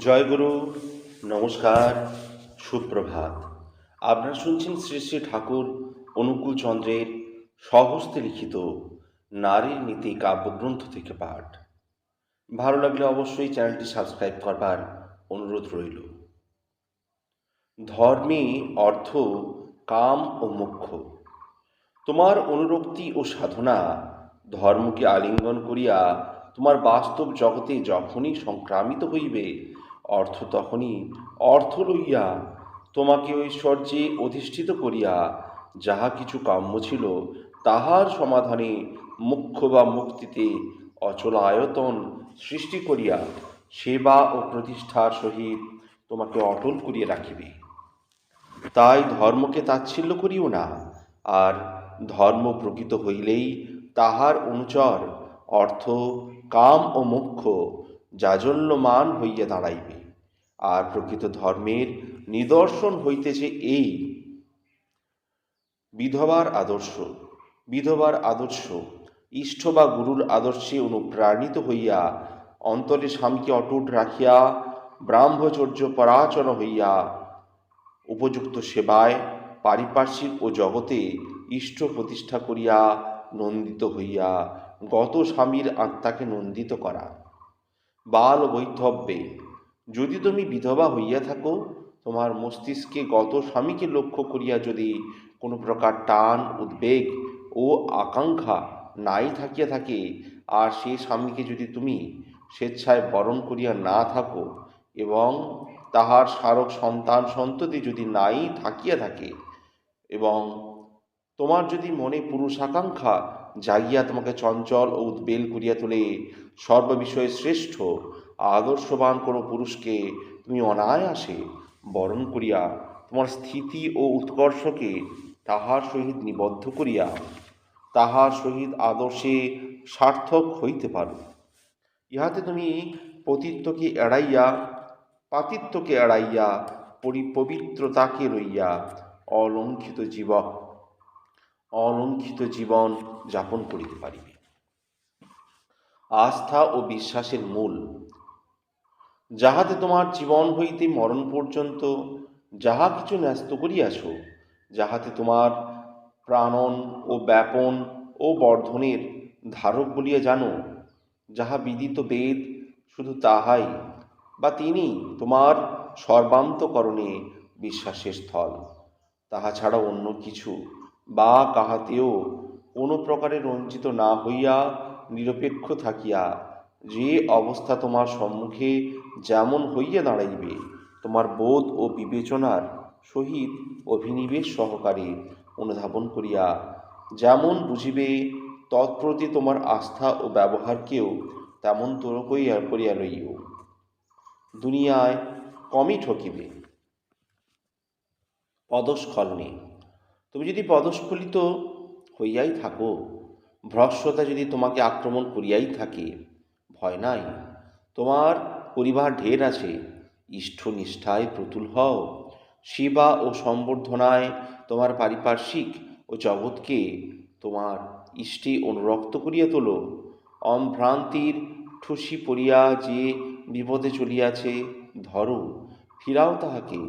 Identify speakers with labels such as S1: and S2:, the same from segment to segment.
S1: জয়গুরু, নমস্কার, সুপ্রভাত। আপনারা শুনছেন শ্রী শ্রী ঠাকুর অনুকূল চন্দ্রের স্বহস্তে লিখিত নারীর নীতি কাব্যগ্রন্থ থেকে পাঠ। ভালো লাগলে অবশ্যই চ্যানেলটি সাবস্ক্রাইব করবার অনুরোধ রইল। ধর্মে অর্থ, কাম ও মোক্ষ। তোমার অনুরক্তি ও সাধনা ধর্মকে আলিঙ্গন করিয়া তোমার বাস্তব জগতে যখনই সংক্রামিত হইবে, অর্থ তখনই অর্থ লইয়া তোমাকে ঐশ্বর্যে অধিষ্ঠিত করিয়া যাহা কিছু কাম্য ছিল তাহার সমাধানে মুখ্য বা মুক্তিতে অচলায়তন সৃষ্টি করিয়া সেবা ও প্রতিষ্ঠার সহিত তোমাকে অটল করিয়া রাখিবে। তাই ধর্মকে তাচ্ছিল্য করিও না, আর ধর্ম প্রকৃত হইলেই তাহার অনুচর অর্থ, কাম ও মোক্ষ জাজল্যমান হইয়া দাঁড়াইবে। আর প্রকৃত ধর্মের নিদর্শন হইতেছে এই বিধবার আদর্শ। বিধবার আদর্শ ইষ্ট বা গুরুর আদর্শে অনুপ্রাণিত হইয়া অন্তরে স্বামীকে অটুট রাখিয়া ব্রাহ্মচর্য পরাচর হইয়া উপযুক্ত সেবায় পারিপার্শ্বিক ও জগতে ইষ্ট প্রতিষ্ঠা করিয়া নন্দিত হইয়া গত স্বামীর আত্মাকে নন্দিত করা। বাল বৈধব্যে যদি তুমি বিধবা হইয়া থাকো, তোমার মস্তিষ্কে গত স্বামীকে লক্ষ্য করিয়া যদি কোনো প্রকার টান, উদ্বেগ ও আকাঙ্ক্ষা নাই থাকিয়া থাকে, আর সে স্বামীকে যদি তুমি স্বেচ্ছায় বরণ করিয়া না থাকো, এবং তাহার স্মারক সন্তান সন্ততি যদি নাই থাকিয়া থাকে, এবং তোমার যদি মনে পুরুষাকাঙ্ক্ষা জাগিয়া তোমাকে চঞ্চল ও উদ্বেল করিয়া তোলে, সর্ববিষয়ে শ্রেষ্ঠ আদর্শবান কোনো পুরুষকে তুমি অনায়াসে বরণ করিয়া তোমার স্থিতি ও উৎকর্ষকে তাহার সহিত নিবদ্ধ করিয়া তাহার সহিত আদর্শে সার্থক হইতে পারো। ইহাতে তুমি পতিত্বকে এড়াইয়া, পাতিত্বকে এড়াইয়া পবিত্রতাকে লইয়া অলঙ্ঘিত জীবন যাপন করিতে পারিবে। আস্থা ও বিশ্বাসের মূল, যাহাতে তোমার জীবন হইতে মরণ পর্যন্ত যাহা কিছু ন্যস্ত করিয়াছ, যাহাতে তোমার প্রাণন ও ব্যাপন ও বর্ধনের ধারক বলিয়া জানো, যাহা বিদিত বেদ, শুধু তাহাই বা তিনি তোমার সর্বান্তকরণে বিশ্বাসের স্থল। তাহা ছাড়া অন্য কিছু বা কাহাতেও কোনো প্রকারে রঞ্জিত না হইয়া নিরপেক্ষ থাকিয়া যে অবস্থা তোমার সম্মুখে যেমন হইয়া দাঁড়াইবে, তোমার বোধ ও বিবেচনার সহিত অভিনিবেশ সহকারে অনুধাবন করিয়া যেমন বুঝিবে, তৎপ্রতি তোমার আস্থা ও ব্যবহারকেও তেমন তোর করিয়া লইও। দুনিয়ায় কমই ঠকিবে। পদস্খলনে তুমি যদি পদস্খলিত হইয়াই থাকো, ভ্রষ্টতা যদি তোমাকে আক্রমণ করিয়াই থাকে, ভয় নাই, তোমার পরিবার ঢের আছে। ইষ্টনিষ্ঠায় প্রতুল হও, সেবা ও সম্বর্ধনায় তোমার পারিপার্শ্বিক ও জগৎকে তোমার ইষ্টে অনুরক্ত করিয়া তোলো। অভ্রান্তির ঠুসি পড়িয়া যে বিপদে চলিয়াছে, ধরো, ফিরাও তাহাকে।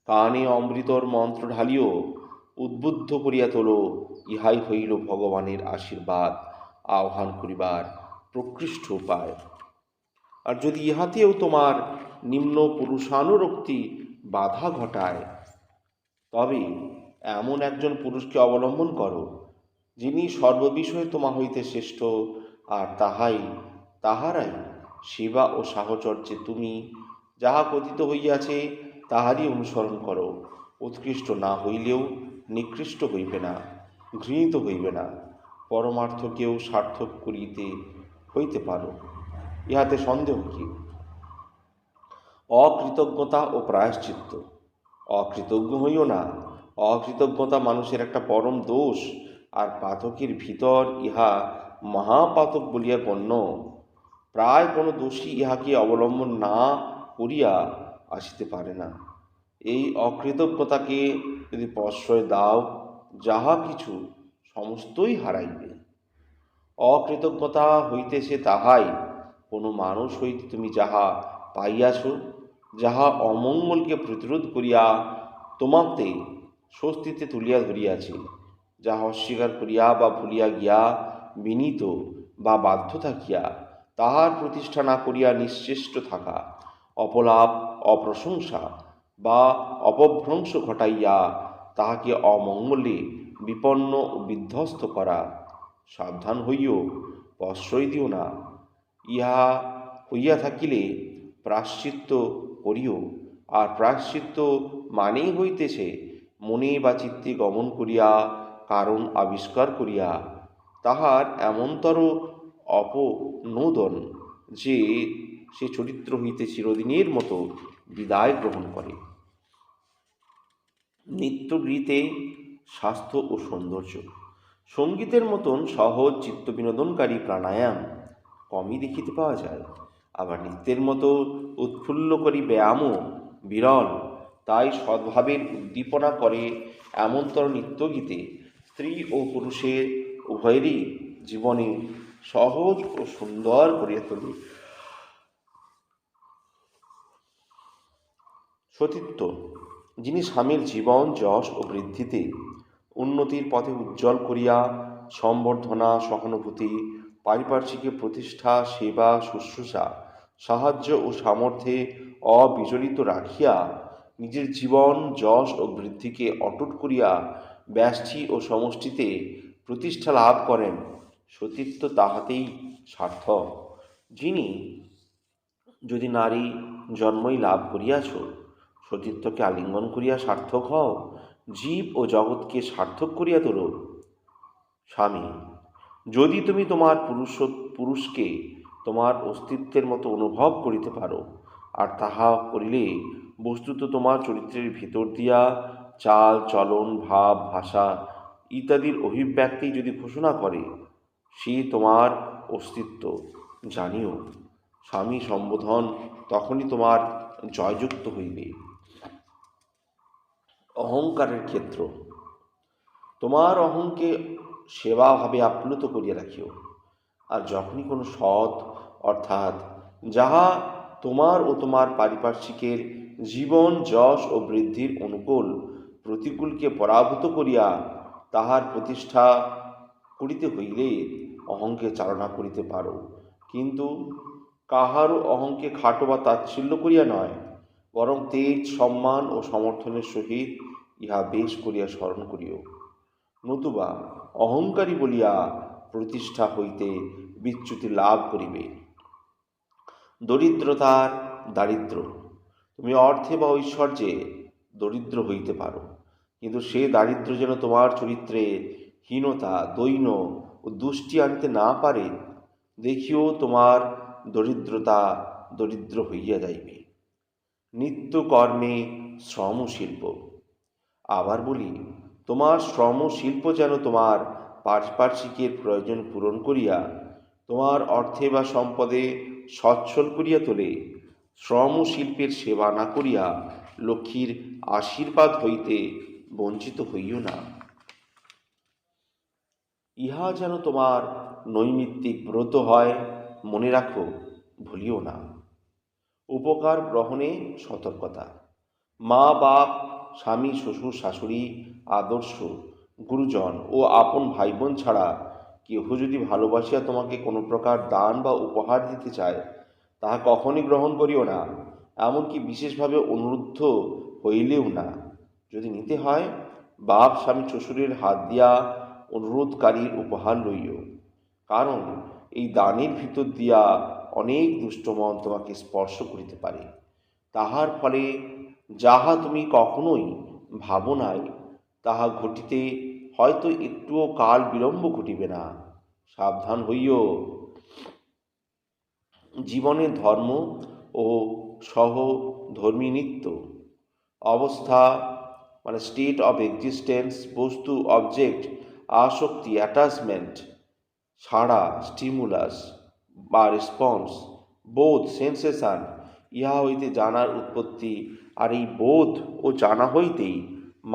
S1: কানে অমৃতর মন্ত্র ঢালিও, উদ্বুদ্ধ করিয়া তোলো। ইহাই হইল ভগবানের আশীর্বাদ আহ্বান করিবার প্রকৃষ্ট উপায়। আর যদি ইহাতেও তোমার নিম্ন পুরুষানুরক্তি বাধা ঘটায়, তবে এমন একজন পুরুষকে অবলম্বন করো, যিনি সর্ববিষয়ে তোমা হইতে শ্রেষ্ঠ, আর তাহারাই সেবা ও সাহচর্যে তুমি যাহা কথিত হইয়াছে তাহারই অনুসরণ করো। উৎকৃষ্ট না হইলেও নিকৃষ্ট হইবে না, ঘৃণিত হইবে না, পরমার্থকেও সার্থক হইতে পারো, ইহাতে সন্দেহ কি? অকৃতজ্ঞতা ও প্রায়শ্চিত্ত। অকৃতজ্ঞ হইও না। অকৃতজ্ঞতা মানুষের একটা পরম দোষ, আর পাতকের ভিতর ইহা মহাপাতক বলিয়া গণ্য। প্রায় কোনো দোষী ইহাকে অবলম্বন না করিয়া আসিতে পারে না। এই অকৃতজ্ঞতাকে যদি প্রশ্রয় দাও, যাহা কিছু সমস্তই হারাইবে। অকৃতজ্ঞতা হইতেছে তাহাই, কোনো মানুষ হইতে তুমি যাহা পাইয়াছ যাহা অমঙ্গলকে প্রতিরোধ করিয়া তোমাতে স্বস্তিতে তুলিয়া ধরিয়াছে, যাহা অস্বীকার করিয়া বা ভুলিয়া গিয়া বিনীত বা বাধ্য থাকিয়া তাহার প্রতিষ্ঠা না করিয়া নিশ্চেষ্ট থাকা, অপলাপ অপ্রশংসা বা অপভ্রংশ ঘটাইয়া তাহাকে অমঙ্গলে বিপন্ন ও বিধ্বস্ত করা। সাবধান হইও, প্রশ্রয় দিও না। ইহা হইয়া থাকিলে প্রায়শ্চিত্ত করিও, আর প্রায়শ্চিত্ত মানেই হইতেছে মনে বা চিত্তে গমন করিয়া কারণ আবিষ্কার করিয়া তাহার এমনতর অপনোদন যে সে চরিত্র হইতে চিরদিনের মতো বিদায় গ্রহণ করে। নৃত্যগীতে স্বাস্থ্য ও সৌন্দর্য। সঙ্গীতের মতন সহজ চিত্ত বিনোদনকারী প্রাণায়াম কমই দেখিতে পাওয়া যায়, আবার নৃত্যের মতো উৎফুল্লকারী ব্যায়ামও বিরল। তাই সদ্ভাবের উদ্দীপনা করে এমনতর নৃত্যগীতে স্ত্রী ও পুরুষের উভয়েরই জীবনে সহজ ও সুন্দর করিয়া তোলে। সতীত্ব, যিনি স্বামীর জীবন যশ ও বৃদ্ধিতে উন্নতির পথে উজ্জ্বল করিয়া সম্বর্ধনা, সহানুভূতি, পারিপার্শ্বিকের প্রতিষ্ঠা, সেবা, শুশ্রূষা, সাহায্য ও সামর্থ্যে অবিচলিত রাখিয়া নিজের জীবন যশ ও বৃদ্ধিকে অটুট করিয়া ব্যষ্টি ও সমষ্টিতে প্রতিষ্ঠা লাভ করেন, সতীত্ব তাহাতেই সার্থক। যিনি যদি নারী জন্মই লাভ করিয়াছ, সতীত্বকে আলিঙ্গন করিয়া সার্থক হও, জীব ও জগৎকে সার্থক করিয়া তোলো। স্বামী, যদি তুমি তোমার পুরুষকে তোমার অস্তিত্বের মতো অনুভব করিতে পারো, আর তাহা করিলে বস্তুত তোমার চরিত্রের ভিতর দিয়া চাল চলন, ভাব, ভাষা ইত্যাদির অভিব্যক্তি যদি ঘোষণা করে সে তোমার অস্তিত্ব, জানিও স্বামী সম্বোধন তখনই তোমার জয়যুক্ত হইবে। অহংকারের ক্ষেত্র। তোমার অহংকে সেবাভাবে আপ্লুত করিয়া রাখিও, আর যখনই কোনো সৎ অর্থাৎ যাহা তোমার ও তোমার পারিপার্শ্বিকের জীবন যশ ও বৃদ্ধির অনুকূল প্রতিকূলকে পরাভূত করিয়া তাহার প্রতিষ্ঠা করিতে হইলে অহংকে চালনা করিতে পারো, কিন্তু কাহারও অহংকে খাটো বা তাচ্ছিল্য করিয়া নয়, বরং তেজ, সম্মান ও সমর্থনের সহিত ইহা বেশ করিয়া স্মরণ করিও। নতুবা অহংকারী বলিয়া প্রতিষ্ঠা হইতে বিচ্যুতি লাভ করিবে। দরিদ্রতার দারিদ্র। তুমি অর্থে বা ঐশ্বর্যে দরিদ্র হইতে পারো, কিন্তু সে দারিদ্র যেন তোমার চরিত্রে হীনতা, দৈন্য ও দুষ্টি আনতে না পারে, দেখিও তোমার দরিদ্রতা দরিদ্র হইয়া যাইবে। নিত্যকর্মে শ্রম শিল্প। আবার বলি, তোমার শ্রম শিল্প যেন তোমার পারিপার্শ্বিকের প্রয়োজন পূরণ করিয়া তোমার অর্থে বা সম্পদে সচ্ছল করিয়া তোলে। শ্রম শিল্পের সেবা না করিয়া লক্ষ্মীর আশীর্বাদ হইতে বঞ্চিত হইও না। ইহা যেন তোমার নৈমিত্তিক ব্রত হয়, মনে রাখো, ভুলিও না। উপকার গ্রহণে সতর্কতা। মা বাপ, স্বামী, শ্বশুর, শাশুড়ি, আদর্শ গুরুজন ও আপন ভাই বোন ছাড়া কেহ যদি ভালোবাসিয়া তোমাকে কোনো প্রকার দান বা উপহার দিতে চায়, তাহা কখনই গ্রহণ করিও না, এমনকি বিশেষভাবে অনুরুদ্ধ হইলেও না। যদি নিতে হয়, বাপ, স্বামী, শ্বশুরের হাত দিয়া অনুরোধকারীর উপহার লইও, কারণ এই দানের ভিতর দিয়া অনেক দুষ্ট মন তোমাকে স্পর্শ করিতে পারে। তাহার ফলে যাহা তুমি কখনোই ভাবো নাই, তাহা ঘটিতে হয়তো একটুও কাল বিলম্ব ঘটিবে না। সাবধান হইও। জীবনের ধর্ম ও সহধর্মী নিত্য অবস্থা স্টেট অফ এক্সিস্টেন্স, বস্তু, অবজেক্ট, আসক্তি, অ্যাটাচমেন্ট ছাড়া স্টিমুলাস বা রেসপন্স, বোধ, সেন্সেশন, ইহা হইতে জানার উৎপত্তি। আর এই বোধ ও জানা হইতেই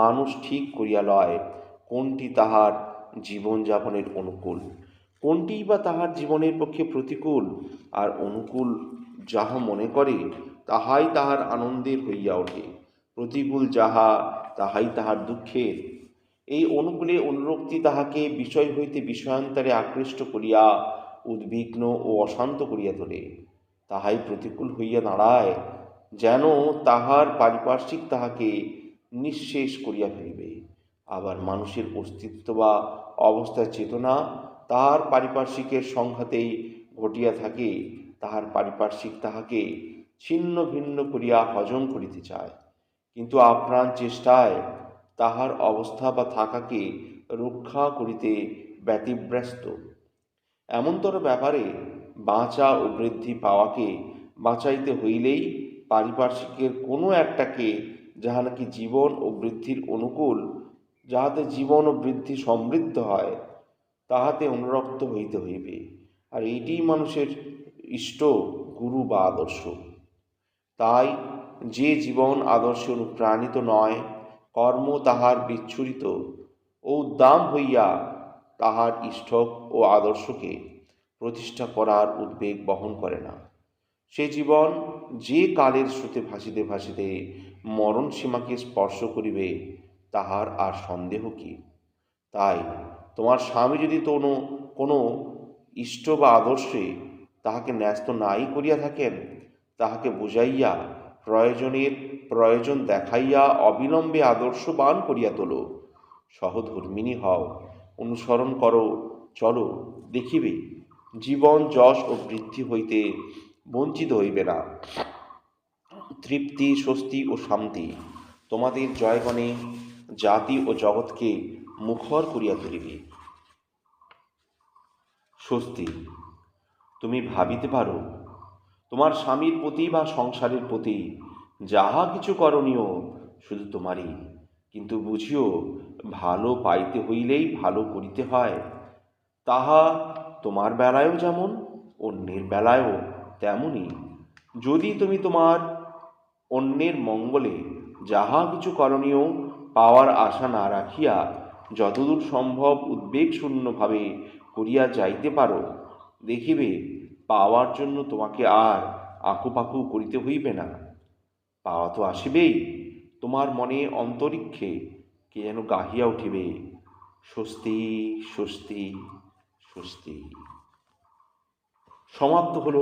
S1: মানুষ ঠিক করিয়া লয় কোনটি তাহার জীবনযাপনের অনুকূল, কোনটিই বা তাহার জীবনের পক্ষে প্রতিকূল। আর অনুকূল যাহা মনে করে তাহাই তাহার আনন্দের হইয়া ওঠে, প্রতিকূল যাহা তাহাই তাহার দুঃখের। এই অনুকূলে অনুরক্তি তাহাকে বিষয় হইতে বিষয়ান্তরে আকৃষ্ট করিয়া উদ্বিগ্ন ও অশান্ত করিয়া তোলে। তাহাই প্রতিকূল হইয়া দাঁড়ায়, যেন তাহার পারিপার্শ্বিক তাহাকে নিঃশেষ করিয়া ফেলিবে। আবার মানুষের অস্তিত্ব বা অবস্থার চেতনা তাহার পারিপার্শ্বিকের সংঘাতেই ঘটিয়া থাকে। তাহার পারিপার্শ্বিক তাহাকে ছিন্ন ভিন্ন করিয়া হজম করিতে চায়, কিন্তু আপ্রাণ চেষ্টায় তাহার অবস্থা বা থাকাকে রক্ষা করিতে ব্যতিব্যস্ত। এমনতর ব্যাপারে বাঁচা ও বৃদ্ধি পাওয়াকে বাঁচাইতে হইলেই পারিপার্শ্বিকের কোনো একটাকে, যাহা নাকি জীবন ও বৃদ্ধির অনুকূল, যাহাতে জীবন ও বৃদ্ধি সমৃদ্ধ হয়, তাহাতে অনুরক্ত হইতে হইবে। আর এইটিই মানুষের ইষ্ট গুরু বা আদর্শ। তাই যে জীবন আদর্শে অনুপ্রাণিত নয়, কর্ম তাহার বিচ্ছুরিত ও উদ্দাম হইয়া তাহার ইষ্টক ও আদর্শকে প্রতিষ্ঠা করার উদ্বেগ বহন করে না, সে জীবন যে কালের স্রোতে ভাসিতে ভাসিতে মরণ সীমাকে স্পর্শ করিবে, তাহার আর সন্দেহ কি? তাই তোমার স্বামী যদি কোনো ইষ্ট বা আদর্শে তাহাকে ন্যস্ত নাই করিয়া থাকেন, তাহাকে বুঝাইয়া প্রয়োজনের প্রয়োজন দেখাইয়া অবিলম্বে আদর্শবান করিয়া তোলো। সহধর্মিণী হও, অনুসরণ করো, চলো, দেখিবে জীবন যশ ও বৃদ্ধি হইতে বঞ্চিত হইবে না। তৃপ্তি, স্বস্তি ও শান্তি তোমাদের জয়গণে জাতি ও জগৎকে মুখর করিয়া তুলিবে। স্বস্তি। তুমি ভাবিতে পারো, তোমার স্বামীর প্রতি বা সংসারের প্রতি যাহা কিছু করণীয় শুধু তোমারই, কিন্তু বুঝিও ভালো পাইতে হইলেই ভালো করিতে হয়। তাহা তোমার বেলায়ও যেমন, অন্যের বেলায়ও তেমনি। যদি তুমি তোমার অন্যের মঙ্গলে যাহা কিছু করণীয় পাওয়ার আশা না রাখিয়া যতদূর সম্ভব উদ্বেগ শূন্যভাবে করিয়া যাইতে পারো, দেখিবে পাওয়ার জন্য তোমাকে আর আঁকুপাকু করিতে হইবে না। পাওয়া তো আসিবেই, তোমার মনে অন্তরিক্ষে কে যেন গাহিয়া উঠিবে, স্বস্তি, স্বস্তি, স্বস্তি। সমাপ্ত হল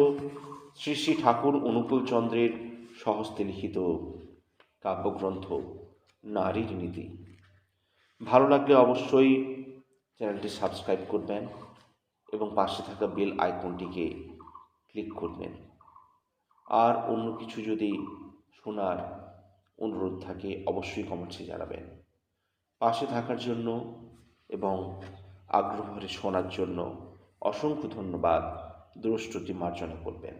S1: শ্রী শ্রী ঠাকুর অনুকূলচন্দ্রের স্বহস্তে লিখিত কাব্যগ্রন্থ নারীর নীতি। ভালো লাগলে অবশ্যই চ্যানেলটি সাবস্ক্রাইব করবেন এবং পাশে থাকা বেল আইকনটিকে ক্লিক করবেন। আর অন্য কিছু যদি শোনার অনুরোধ থাকে অবশ্যই কমেন্টসে জানাবেন। পাশে থাকার জন্য এবং আগ্রহ ভরে শোনার জন্য অসংখ্য ধন্যবাদ। দ্রষ্টতি মার্জনা করবেন।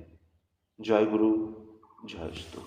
S1: জয় গুরু, জয় স্তু।